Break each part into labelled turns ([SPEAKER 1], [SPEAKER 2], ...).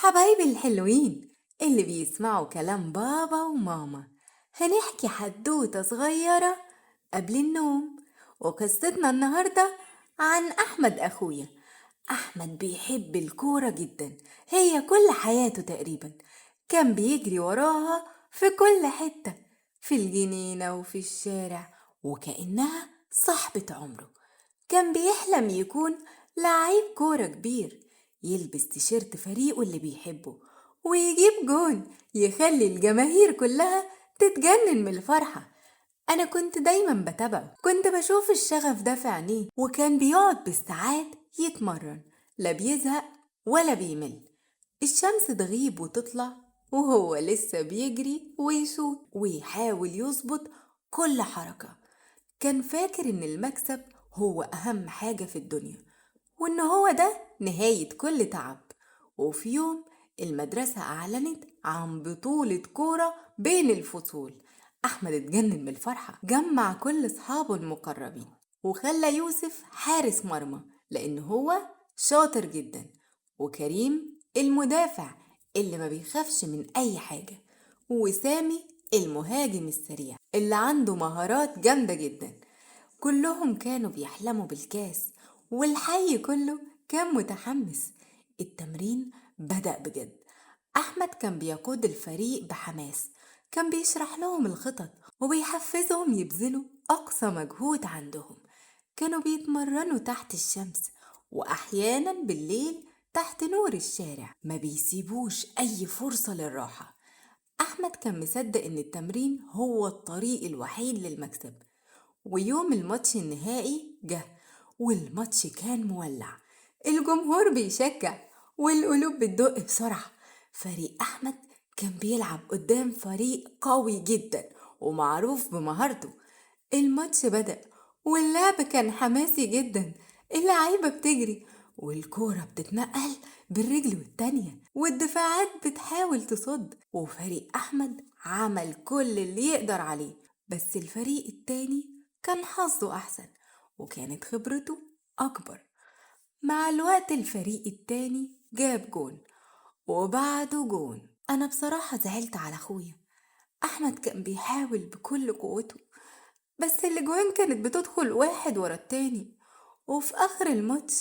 [SPEAKER 1] حبايبي الحلوين اللي بيسمعوا كلام بابا وماما، هنحكي حدوتة صغيرة قبل النوم. وقصتنا النهاردة عن أحمد أخويا. أحمد بيحب الكورة جدا، هي كل حياته تقريبا. كان بيجري وراها في كل حتة، في الجنينة وفي الشارع، وكأنها صاحبة عمره. كان بيحلم يكون لعيب كورة كبير، يلبس تيشيرت فريقه اللي بيحبه ويجيب جون يخلي الجماهير كلها تتجنن من الفرحة. أنا كنت دايما بتابعه، كنت بشوف الشغف ده في عينيه، وكان بيقعد بالساعات يتمرن، لا بيزهق ولا بيمل. الشمس تغيب وتطلع وهو لسه بيجري ويشوط ويحاول يظبط كل حركة. كان فاكر إن المكسب هو أهم حاجة في الدنيا، وإن هو ده نهاية كل تعب. وفي يوم المدرسة أعلنت عن بطولة كورة بين الفصول. أحمد اتجنن من الفرحة، جمع كل أصحابه المقربين وخلى يوسف حارس مرمى لأنه هو شاطر جدا، وكريم المدافع اللي ما بيخافش من أي حاجة، وسامي المهاجم السريع اللي عنده مهارات جامدة جدا. كلهم كانوا بيحلموا بالكاس، والحي كله كان متحمس. التمرين بدأ بجد. أحمد كان بيقود الفريق بحماس، كان بيشرح لهم الخطط وبيحفزهم يبذلوا أقصى مجهود عندهم. كانوا بيتمرنوا تحت الشمس، وأحيانا بالليل تحت نور الشارع، ما بيسيبوش أي فرصة للراحة. أحمد كان مصدق إن التمرين هو الطريق الوحيد للمكسب. ويوم الماتش النهائي جه، والماتش كان مولع، الجمهور بيشجع والقلوب بتدق بسرعة. فريق أحمد كان بيلعب قدام فريق قوي جدا ومعروف بمهارته. الماتش بدأ واللعب كان حماسي جدا، اللعيبة بتجري والكورة بتتنقل بالرجل والتانية، والدفاعات بتحاول تصد، وفريق أحمد عمل كل اللي يقدر عليه. بس الفريق التاني كان حظه أحسن وكانت خبرته أكبر. مع الوقت الفريق التاني جاب جون وبعده جون. أنا بصراحة زعلت على أخويا. أحمد كان بيحاول بكل قوته، بس الأجوان كانت بتدخل واحد ورا التاني، وفي آخر الماتش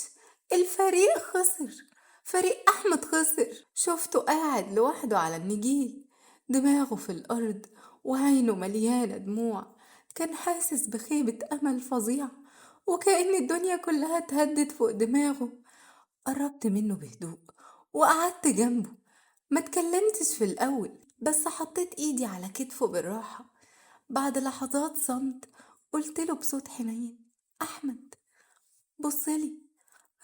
[SPEAKER 1] الفريق خسر. فريق أحمد خسر. شفته قاعد لوحده على النجيل، دماغه في الأرض وعينه مليانة دموع. كان حاسس بخيبة أمل فظيع، وكأن الدنيا كلها اتهدت فوق دماغه. قربت منه بهدوء وقعدت جنبه، ما اتكلمتش في الأول، بس حطيت إيدي على كتفه بالراحة. بعد لحظات صمت قلت له بصوت حنين: أحمد، بصلي.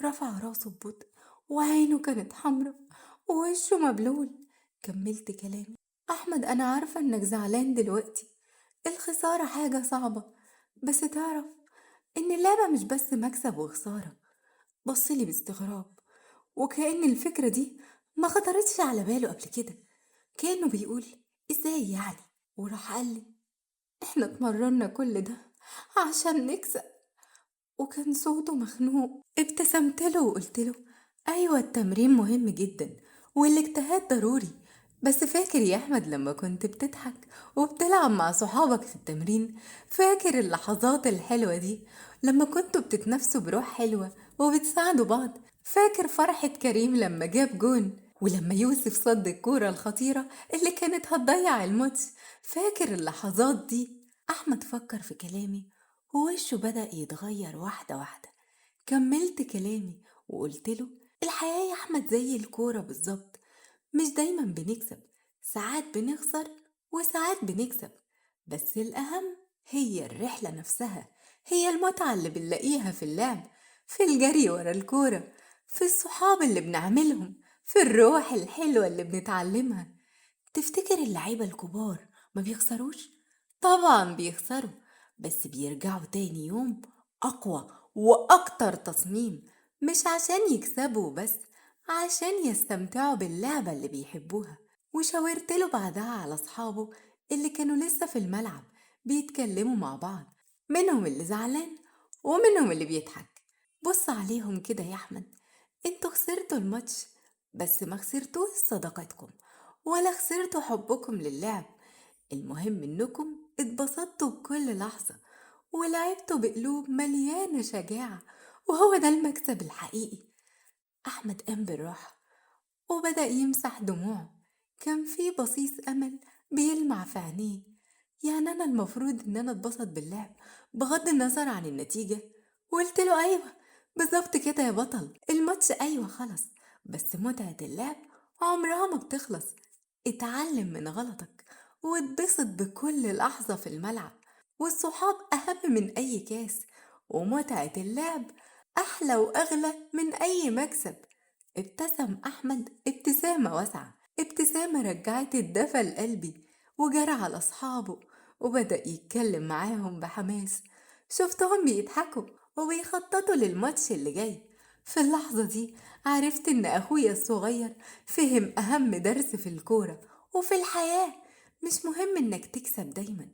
[SPEAKER 1] رفع راسه ببطء وعينه كانت حمرا ووشه مبلول. كملت كلامي: أحمد، أنا عارفة إنك زعلان دلوقتي، الخسارة حاجة صعبة، بس تعرف إن اللعبة مش بس مكسب وخسارة. بصلي باستغراب، وكأن الفكرة دي ما خطرتش على باله قبل كده. كأنه بيقول: إزاي يعني؟ وراح قال لي: إحنا اتمرنا كل ده عشان نكسب. وكان صوته مخنوق. ابتسمت له وقلت له: أيوة، التمرين مهم جدا والاجتهاد ضروري، بس فاكر يا أحمد لما كنت بتضحك وبتلعب مع صحابك في التمرين؟ فاكر اللحظات الحلوة دي لما كنتوا بتتنافسوا بروح حلوة وبتساعدوا بعض؟ فاكر فرحة كريم لما جاب جون، ولما يوسف صد الكورة الخطيرة اللي كانت هتضيع الماتش؟ فاكر اللحظات دي؟ أحمد فكر في كلامي ووشه بدأ يتغير واحدة واحدة. كملت كلامي وقلت له: الحياة يا أحمد زي الكورة بالظبط، مش دايما بنكسب، ساعات بنخسر وساعات بنكسب، بس الأهم هي الرحلة نفسها، هي المتعة اللي بنلاقيها في اللعب، في الجري ورا الكورة، في الصحاب اللي بنعملهم، في الروح الحلوة اللي بنتعلمها. تفتكر اللعيبة الكبار ما بيخسروش؟ طبعا بيخسروا، بس بيرجعوا تاني يوم أقوى وأكتر تصميم، مش عشان يكسبوا بس، عشان يستمتعوا باللعبة اللي بيحبوها. وشاورت له بعدها على أصحابه اللي كانوا لسه في الملعب بيتكلموا مع بعض، منهم اللي زعلان ومنهم اللي بيضحك. بص عليهم كده يا أحمد، انتوا خسرتوا الماتش، بس ما خسرتوش صداقتكم ولا خسرتوا حبكم للعب. المهم إنكم اتبسطتوا بكل لحظة ولعبتوا بقلوب مليانة شجاعة، وهو ده المكسب الحقيقي. أحمد قام بالراحة وبدأ يمسح دموعه. كان في بصيص أمل بيلمع في عينيه. يعني أنا المفروض إن أنا أتبسط باللعب بغض النظر عن النتيجة؟ وقلت له أيوة، بالظبط كده يا بطل، الماتش أيوة خلص، بس متعة اللعب عمرها ما بتخلص. اتعلم من غلطك واتبسط بكل لحظة في الملعب، والصحاب أهم من أي كاس، ومتعة اللعب أحلى وأغلى من أي مكسب. ابتسم أحمد ابتسامة واسعة، ابتسامة رجعت الدفى لقلبي، وجرى على أصحابه وبدأ يتكلم معاهم بحماس. شفتهم بيضحكوا وبيخططوا للماتش اللي جاي. في اللحظة دي عرفت إن أخويا الصغير فهم أهم درس في الكورة وفي الحياة. مش مهم إنك تكسب دايما،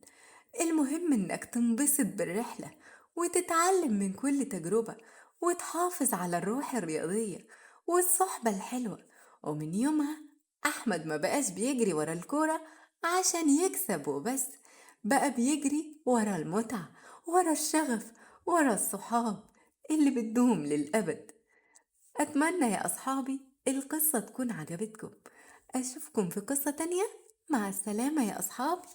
[SPEAKER 1] المهم إنك تنبسط بالرحلة وتتعلم من كل تجربة، وتحافظ على الروح الرياضية والصحبة الحلوة. ومن يومها أحمد ما بقاش بيجري ورا الكورة عشان يكسب وبس، بقى بيجري ورا المتعة، ورا الشغف، ورا الصحاب اللي بتدوم للأبد. أتمنى يا أصحابي القصة تكون عجبتكم. أشوفكم في قصة تانية. مع السلامة يا أصحابي.